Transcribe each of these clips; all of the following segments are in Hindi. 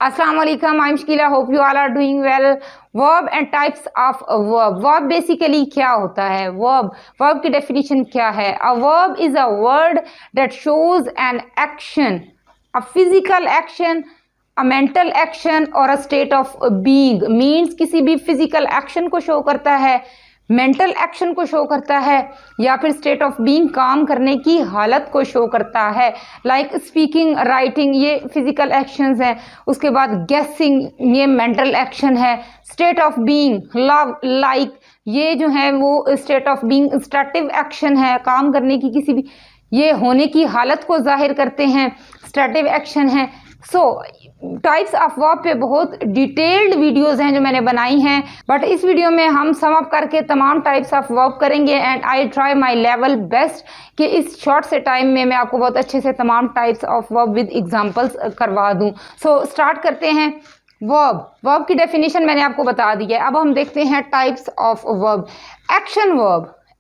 Assalamu alaikum, I'm Shkila. Hope you all are doing well. Verb and types of verb. Verb basically क्या होता है? Verb की definition क्या है? A verb is a word that shows an action, a physical action, a mental action or a state of being. Means किसी भी physical action को show करता है, मेंटल एक्शन को शो करता है या फिर स्टेट ऑफ बीइंग काम करने की हालत को शो करता है। लाइक स्पीकिंग, राइटिंग, ये फिजिकल एक्शंस हैं। उसके बाद गेसिंग, ये मेंटल एक्शन है। State of being, love, like, ये जो है वो स्टेट ऑफ बीइंग स्टैटिव एक्शन है, काम करने की किसी भी ये होने की हालत को जाहिर करते हैं, स्टैटिव एक्शन है। सो टाइप्स ऑफ वर्ब पे बहुत डिटेल्ड वीडियोस हैं जो मैंने बनाई हैं, बट इस वीडियो में हम सम अप करके तमाम टाइप्स ऑफ वर्ब करेंगे and I try my level best कि इस शॉर्ट से टाइम में मैं आपको बहुत अच्छे से तमाम types of verb with examples करवा दूं। सो स्टार्ट करते हैं। वर्ब की डेफिनेशन मैंने आपको बता दी है। अब हम देखते हैं types of verb.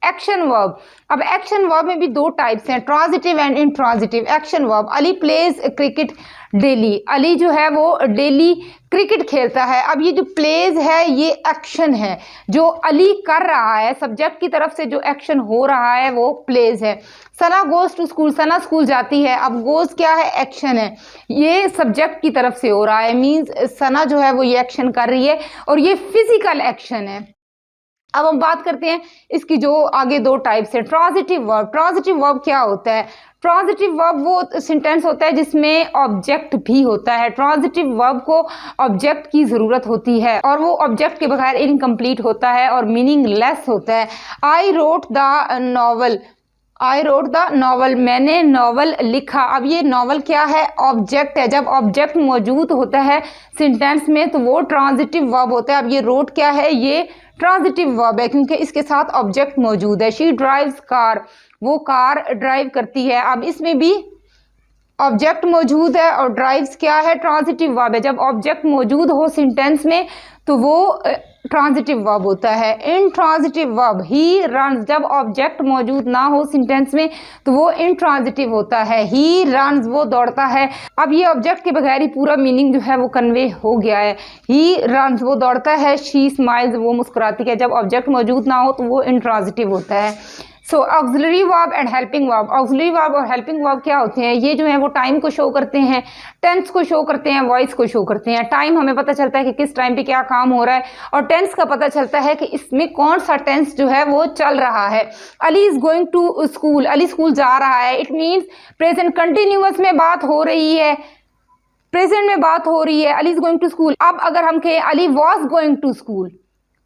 Action verb, अब एक्शन वर्ब में भी दो टाइप्स हैं, transitive and intransitive. Action verb, Ali pledge cricket daily, Ali जो है वो डेली क्रिकेट खेलता है। अब ये जो प्लेज है ये एक्शन है, जो अली कर रहा है, सब्जेक्ट की तरफ से जो एक्शन हो रहा है वो प्लेज है। Sana goes to school, Sana school जाती है। अब गोज क्या है? एक्शन है, ये सब्जेक्ट की तरफ से हो रहा है, मीन्स सना जो है वो ये एक्शन कर रही है और ये फिजिकल एक्शन है। अब हम बात करते हैं इसकी जो आगे दो टाइप्स है। ट्रांजिटिव वर्ब क्या होता है? ट्रांजिटिव वर्ब वो सेंटेंस होता है जिसमें ऑब्जेक्ट भी होता है। ट्रांजिटिव वर्ब को ऑब्जेक्ट की ज़रूरत होती है और वो ऑब्जेक्ट के बगैर इनकम्प्लीट होता है और मीनिंगलेस होता है। आई रोट द नॉवल, मैंने नॉवल लिखा। अब ये नॉवल क्या है? ऑब्जेक्ट है। जब ऑब्जेक्ट मौजूद होता है सेंटेंस में तो वो ट्रांजिटिव वर्ब होता है। अब ये रोट क्या है? ये ट्रांजिटिव वर्ब है क्योंकि इसके साथ ऑब्जेक्ट मौजूद है। शी ड्राइव्स कार, वो कार ड्राइव करती है। अब इसमें भी ऑब्जेक्ट मौजूद है और ड्राइव्स क्या है? ट्रांजिटिव वर्ब है। जब ऑब्जेक्ट मौजूद हो सेंटेंस में तो वो ट्रांजिटिव वर्ब होता है। इंट्रांजिटिव वर्ब, ही रन्स, जब ऑब्जेक्ट मौजूद ना हो सेंटेंस में तो वो इंट्रांजिटिव होता है। ही रन्स, वो दौड़ता है। अब ये ऑब्जेक्ट के बगैर ही पूरा मीनिंग जो है वो कन्वे हो गया है। ही रन्स, वो दौड़ता है। शी स्माइल्स, वो मुस्कुराती है। जब ऑब्जेक्ट मौजूद ना हो तो वो इंट्रांजिटिव होता है। So auxiliary verb and helping verb. Auxiliary verb और हेल्पिंग वर्ब क्या होते हैं? ये जो है वो टाइम को शो करते हैं, टेंस को शो करते हैं, वॉइस को शो करते हैं। टाइम हमें पता चलता है कि किस टाइम पे क्या काम हो रहा है और टेंस का पता चलता है कि इसमें कौन सा टेंस जो है वो चल रहा है। Ali is going to school, Ali school जा रहा है। इट मीन्स प्रेजेंट कंटिन्यूअस में बात हो रही है, प्रेजेंट में बात हो रही है। Ali is going to school. अब अगर हम कहें Ali was going to school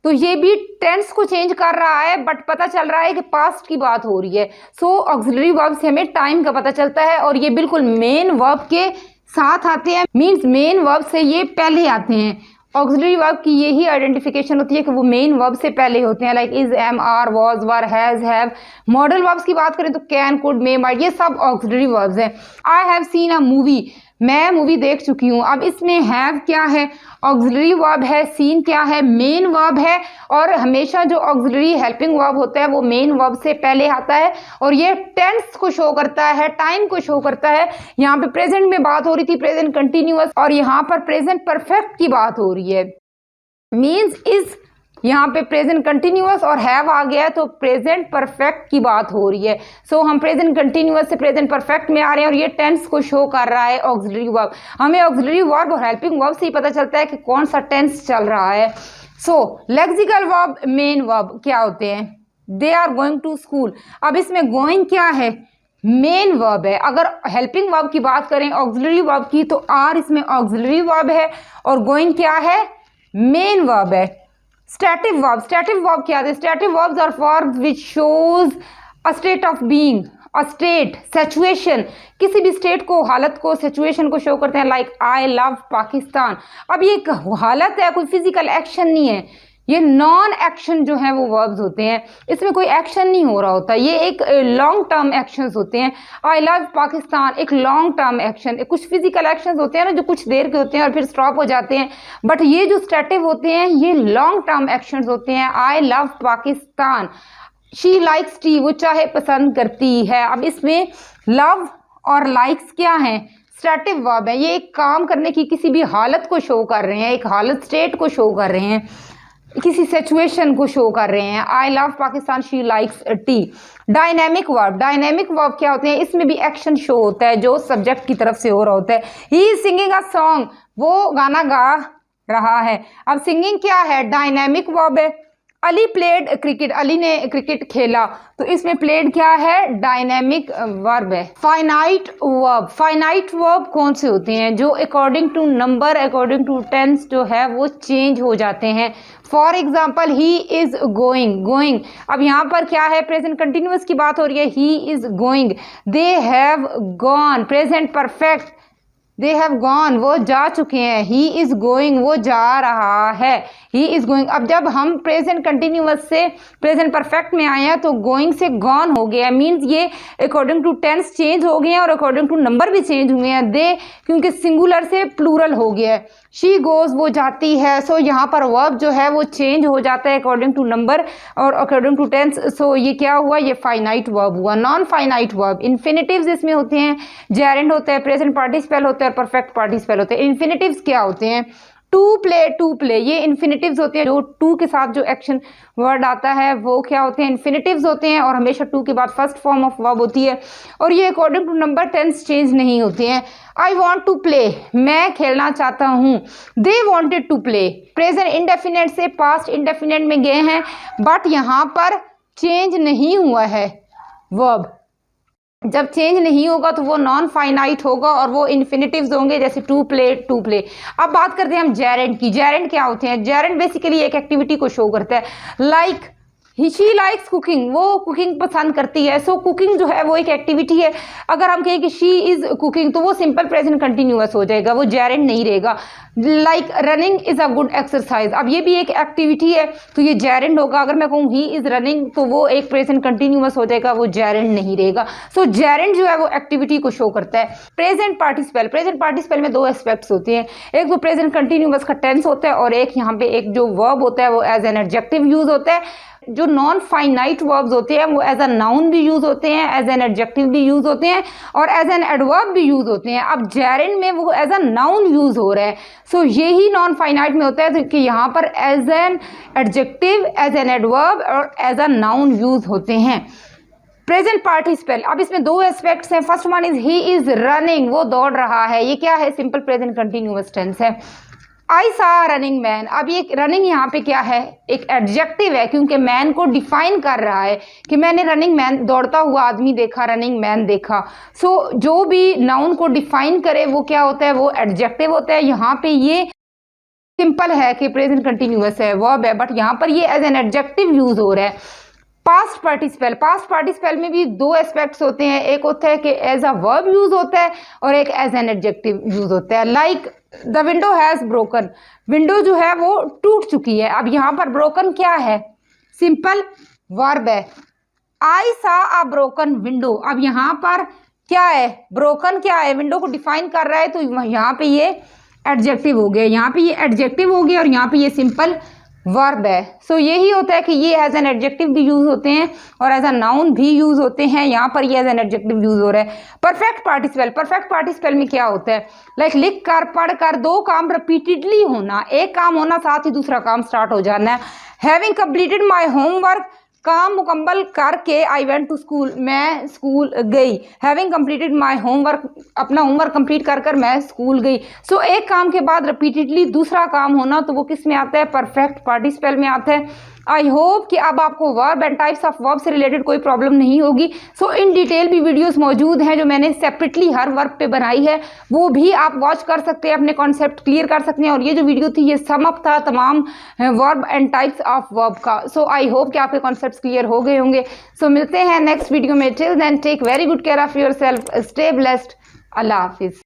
तो ये भी टेंस को चेंज कर रहा है बट पता चल रहा है कि पास्ट की बात हो रही है। सो ऑक्सिलरी वर्ब से हमें टाइम का पता चलता है और ये बिल्कुल मेन वर्ब के साथ आते हैं, मीन्स मेन वर्ब से ये पहले आते हैं। ऑक्सिलरी वर्ब की यही आइडेंटिफिकेशन होती है कि वो मेन वर्ब से पहले होते हैं। Like is, am, are, was, were, has, have. Modal verbs की बात करें तो कैन, कुड, मे, माइट, ये सब ऑक्सिलरी वर्ब्स हैं। I have seen a movie, मैं मूवी देख चुकी हूँ। अब इसमें हैव क्या है? ऑक्सिलरी वर्ब है। सीन क्या है? मेन वर्ब है। और हमेशा जो ऑक्सिलरी हेल्पिंग वर्ब होता है वो मेन वर्ब से पहले आता है और ये टेंस को शो करता है, टाइम को शो करता है। यहाँ पे प्रेजेंट में बात हो रही थी, प्रेजेंट कंटिन्यूअस, और यहाँ पर प्रेजेंट परफेक्ट की बात हो रही है। मीन्स इज, यहाँ पे प्रेजेंट कंटिन्यूअस और हैव आ गया है तो प्रेजेंट परफेक्ट की बात हो रही है। सो हम प्रेजेंट कंटिन्यूअस से प्रेजेंट परफेक्ट में आ रहे हैं और ये टेंस को शो कर रहा है ऑक्सिलरी वर्ब। हमें ऑक्सिलरी वर्ब और हेल्पिंग वर्ब से ही पता चलता है कि कौन सा टेंस चल रहा है। So lexical verb, main verb क्या होते हैं? They are going to school. अब इसमें गोइंग क्या है? मेन वर्ब है। अगर हेल्पिंग वर्ब की बात करें ऑक्सिलरी वर्ब की तो आर इसमें ऑक्सिलरी वर्ब है और गोइंग क्या है? मेन वर्ब है। स्टैटिव वर्ब क्या है? Stative verbs are verbs which shows a state of being, a state, situation, किसी भी स्टेट को, हालत को, सिचुएशन को शो करते हैं। Like I love Pakistan. अब ये एक हालत है, कोई फिजिकल एक्शन नहीं है। ये नॉन एक्शन जो है वो वर्ब्स होते हैं, इसमें कोई एक्शन नहीं हो रहा होता, ये एक लॉन्ग टर्म एक्शंस होते हैं। आई लव पाकिस्तान एक लॉन्ग टर्म एक्शन, कुछ फिजिकल एक्शंस होते हैं ना जो कुछ देर के होते हैं और फिर स्टॉप हो जाते हैं, बट ये जो स्टैटिव होते हैं ये लॉन्ग टर्म एक्शंस होते हैं। I love Pakistan, she likes T, वो चाहे पसंद करती है। अब इसमें लव और लाइक्स क्या हैं? स्टैटिक वर्ब है, ये एक काम करने की किसी भी हालत को शो कर रहे हैं, एक हालत स्टेट को शो कर रहे हैं, किसी सिचुएशन को शो कर रहे हैं। I love Pakistan, she likes T. Dynamic verb, dynamic verb क्या होते हैं, इसमें भी एक्शन शो होता है जो सब्जेक्ट की तरफ से हो रहा होता है। He is singing a song, वो गाना गा रहा है। अब सिंगिंग क्या है, डायनेमिक वर्ब है। अली प्लेड क्रिकेट, अली ने क्रिकेट खेला, तो इसमें प्लेड क्या है, डायनेमिक वर्ब है। फाइनाइट वर्ब, फाइनाइट वर्ब कौन से होते हैं, जो according to number, according to tense जो है वो चेंज हो जाते हैं। For example he is going, going, अब यहाँ पर क्या है, प्रेजेंट कंटिन्यूअस की बात हो रही है, ही is going. They have gone, present perfect, they have gone, वो जा चुके हैं। ही इज गोइंग, वो जा रहा है, ही इज गोइंग। अब जब हम प्रेजेंट कंटिन्यूअस से प्रेजेंट परफेक्ट में आए हैं तो गोइंग से गॉन हो गया, मीन्स ये अकॉर्डिंग टू टेंस चेंज हो गए हैं और अकॉर्डिंग टू नंबर भी चेंज हुए हैं। दे क्योंकि सिंगुलर से प्लूरल हो गया है। शी गोज, वो जाती है। सो यहाँ पर वर्ब जो है वो चेंज हो जाता है अकॉर्डिंग टू नंबर और अकॉर्डिंग टू टेंस। सो ये क्या हुआ, ये फाइनाइट वर्ब हुआ। नॉन फाइनाइट वर्ब, इन्फिनिटिव्स इसमें होते हैं, जेरेंड होता है, प्रेजेंट पार्टिसिपल होता है और परफेक्ट पार्टिसिपल होते हैं। इन्फिनिटिव्स क्या होते हैं, टू प्ले, ये इन्फिनिटिव्स होते हैं। जो टू के साथ जो एक्शन वर्ड आता है वो क्या होते हैं, इन्फिनिटिव्स होते हैं और हमेशा टू के बाद फर्स्ट फॉर्म ऑफ वर्ब होती है और ये according to number tense change नहीं होते हैं। आई वॉन्ट टू प्ले, मैं खेलना चाहता हूँ। They wanted to play, present indefinite से पास्ट इंडेफिनेट में गए हैं बट यहाँ पर चेंज नहीं हुआ है वर्ब। जब चेंज नहीं होगा तो वो नॉन फाइनाइट होगा और वो इन्फिनिटिव्स होंगे, जैसे टू प्ले। अब बात करते हैं हम जेरेंड की। जेरेंड क्या होते हैं, जेरेंड बेसिकली एक एक्टिविटी को शो करता है। लाइक शी लाइक्स कुकिंग, वो कुकिंग पसंद करती है। सो कुकिंग जो है वो एक एक्टिविटी है। अगर हम कहें कि शी इज़ कुकिंग तो वो सिंपल प्रेजेंट कंटिन्यूअस हो जाएगा, वो जेरेंड नहीं रहेगा। Like running is a good exercise, अब ये भी एक एक्टिविटी है तो ये जेरेंड होगा। अगर मैं कहूँ ही इज़ रनिंग तो वो एक प्रेजेंट कंटिन्यूअस हो जाएगा, वो जेरेंड नहीं रहेगा। सो जेरेंड जो है वो एक्टिविटी को शो करता है। प्रेजेंट पार्टिसिपल, प्रेजेंट पार्टिसिपल में दो एस्पेक्ट्स होते हैं, एक तो प्रेजेंट कंटिन्यूअस का टेंस होता है और एक यहाँ पे एक जो वर्ब होता है वो एज एन एडजेक्टिव यूज होता है। जो नॉन फाइनाइट वर्ब्स होते हैं वो एज अ नाउन भी यूज होते हैं, एज एन एडजेक्टिव भी यूज होते हैं और एज एन एडवर्ब भी यूज होते हैं। अब जेरेंड में वो एज अ नाउन यूज हो रहा है। सो यही नॉन फाइनाइट में होता है कि यहाँ पर as an adjective, as an adverb और एज अ नाउन यूज होते हैं। प्रेजेंट पार्टिसिपल, अब इसमें दो एस्पेक्ट्स हैं। First one is he is running, वो दौड़ रहा है, ये क्या है, सिंपल प्रेजेंट कंटिन्यूअस टेंस है। आई सा रनिंग मैन, अब ये रनिंग यहाँ पे क्या है, एक एडजेक्टिव है क्योंकि मैन को डिफाइन कर रहा है कि मैंने रनिंग मैन, दौड़ता हुआ आदमी देखा, रनिंग मैन देखा। सो जो भी नाउन को डिफाइन करे वो क्या होता है, वो एडजेक्टिव होता है। यहाँ पे ये सिंपल है कि प्रेजेंट कंटिन्यूअस है, वर्ब है, बट यहाँ पर ये एज एन एडजेक्टिव यूज हो रहा है। पास्ट पार्टिसिपल, पास्ट पार्टिसिपल में भी दो एस्पेक्ट्स होते हैं, एक होता है कि एज अ वर्ब यूज होता है और एक एज एन एडजेक्टिव यूज होता है। Like the window has broken, window जो है वो टूट चुकी है। अब यहाँ पर ब्रोकन क्या है, सिंपल वर्ब है। आई सा अ ब्रोकन विंडो, अब यहाँ पर क्या है, ब्रोकन क्या है, विंडो को डिफाइन कर रहा है तो यहाँ पे ये एडजेक्टिव हो गया, यहाँ पे ये एडजेक्टिव हो गया और यहाँ पे ये सिंपल वर्ब है। सो यही होता है कि ये एज एन एडजेक्टिव भी यूज होते हैं और एज अ नाउन भी यूज होते हैं। यहाँ पर ये एज एन एडजेक्टिव यूज हो रहा है। परफेक्ट पार्टिसिपल, परफेक्ट पार्टिसिपल में क्या होता है, लाइक लिख कर, पढ़ कर, दो काम रिपीटेडली होना, एक काम होना साथ ही दूसरा काम स्टार्ट हो जाना है। हैविंग कंप्लीटेड माई होमवर्क, काम मुकम्मल करके आई वेंट टू स्कूल, मैं स्कूल गई। हैविंग कंप्लीटेड माई होमवर्क, अपना होमवर्क कंप्लीट कर कर मैं स्कूल गई। सो एक काम के बाद रिपीटेडली दूसरा काम होना तो वो किस में आता है, परफेक्ट पार्टिसिपल में आता है। आई होप कि अब आपको verb and types of verb से रिलेटेड कोई प्रॉब्लम नहीं होगी। सो इन डिटेल भी वीडियोस मौजूद हैं जो मैंने सेपरेटली हर वर्ब पे बनाई है, वो भी आप वॉच कर सकते हैं, अपने कॉन्सेप्ट क्लियर कर सकते हैं। और ये जो वीडियो थी ये सम अप था तमाम verb and types of verb का। सो आई होप कि आपके कॉन्सेप्ट क्लियर हो गए होंगे। सो मिलते हैं नेक्स्ट वीडियो में। Till then take very good care of yourself, stay blessed, अल्लाह हाफिज़।